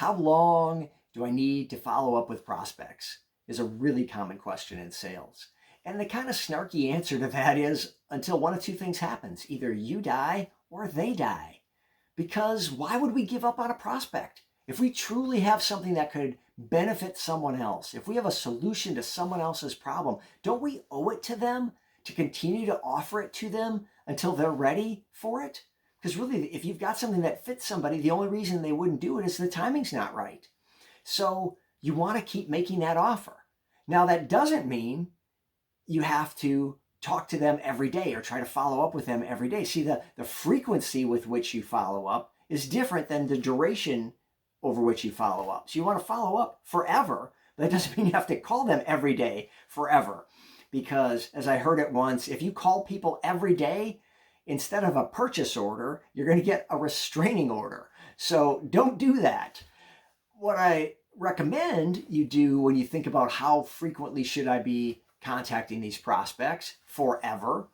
How long do I need to follow up with prospects? Is a really common question in sales. And the kind of snarky answer to that is until one of two things happens. Either you die or they die. Because why would we give up on a prospect? If we truly have something that could benefit someone else, if we have a solution to someone else's problem, don't we owe it to them to continue to offer it to them until they're ready for it? Because really, if you've got something that fits somebody, the only reason they wouldn't do it is the timing's not right. So you want to keep making that offer. Now, that doesn't mean you have to talk to them every day or try to follow up with them every day. See, the frequency with which you follow up is different than the duration over which you follow up. So you want to follow up forever, but that doesn't mean you have to call them every day forever. Because as I heard it once, if you call people every day, instead of a purchase order, you're going to get a restraining order. So don't do that. What I recommend you do when you think about how frequently should I be contacting these prospects forever,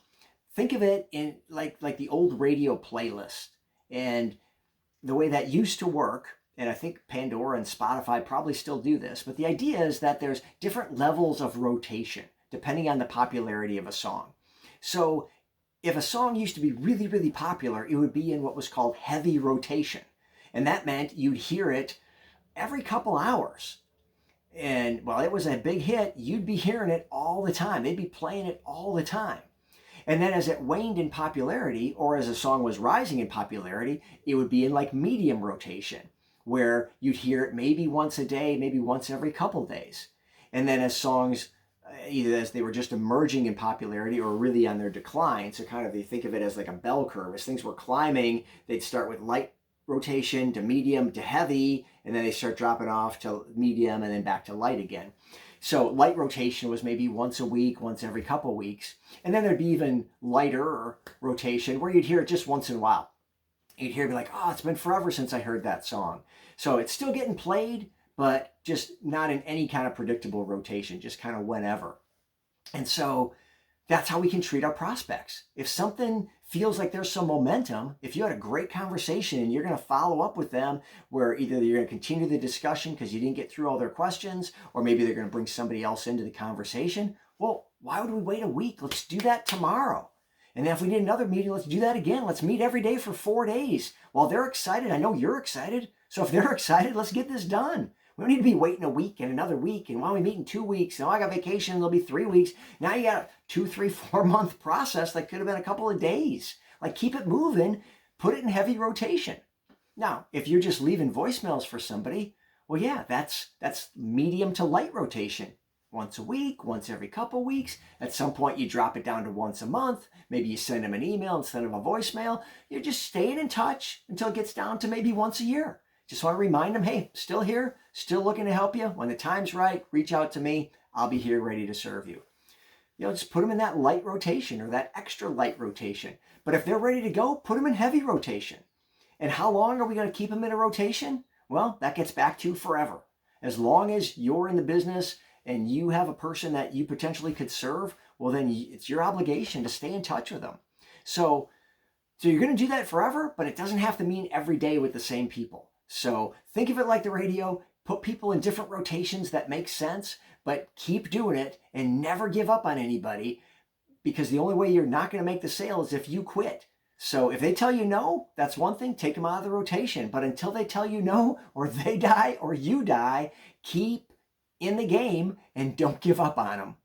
think of it in like the old radio playlist. And the way that used to work, and I think Pandora and Spotify probably still do this, but the idea is that there's different levels of rotation depending on the popularity of a song. So if a song used to be really, really popular, it would be in what was called heavy rotation. And that meant you'd hear it every couple hours. And while it was a big hit, you'd be hearing it all the time. They'd be playing it all the time. And then as it waned in popularity, or as a song was rising in popularity, it would be in like medium rotation, where you'd hear it maybe once a day, maybe once every couple days. And then as songs, either as they were just emerging in popularity or really on their decline, so kind of they think of it as like a bell curve. As things were climbing, they'd start with light rotation to medium to heavy, and then they start dropping off to medium and then back to light again. So light rotation was maybe once a week, once every couple weeks. And then there'd be even lighter rotation where you'd hear it just once in a while. You'd hear it be like, oh, it's been forever since I heard that song. So it's still getting played, but just not in any kind of predictable rotation, just kind of whenever. And so that's how we can treat our prospects. If something feels like there's some momentum, if you had a great conversation and you're going to follow up with them where either you're going to continue the discussion because you didn't get through all their questions, or maybe they're going to bring somebody else into the conversation, well, why would we wait a week? Let's do that tomorrow. And then if we need another meeting, let's do that again. Let's meet every day for 4 days. While they're excited, I know you're excited. So if they're excited, let's get this done. We don't need to be waiting a week and another week. And while we meet in 2 weeks, now I got vacation, it'll be 3 weeks. Now you got a 2, 3, 4 month process that could have been a couple of days. Like keep it moving, put it in heavy rotation. Now, if you're just leaving voicemails for somebody, well, yeah, that's medium to light rotation. Once a week, once every couple weeks. At some point, you drop it down to once a month. Maybe you send them an email instead of a voicemail. You're just staying in touch until it gets down to maybe once a year. Just want to remind them, hey, still here, still looking to help you. When the time's right, reach out to me. I'll be here ready to serve you. Just put them in that light rotation or that extra light rotation. But if they're ready to go, put them in heavy rotation. And how long are we going to keep them in a rotation? Well, that gets back to forever. As long as you're in the business and you have a person that you potentially could serve, well, then it's your obligation to stay in touch with them. So you're going to do that forever, but it doesn't have to mean every day with the same people. So think of it like the radio, put people in different rotations that make sense, but keep doing it and never give up on anybody, because the only way you're not going to make the sale is if you quit. So if they tell you no, that's one thing, take them out of the rotation. But until they tell you no, or they die, or you die, keep in the game and don't give up on them.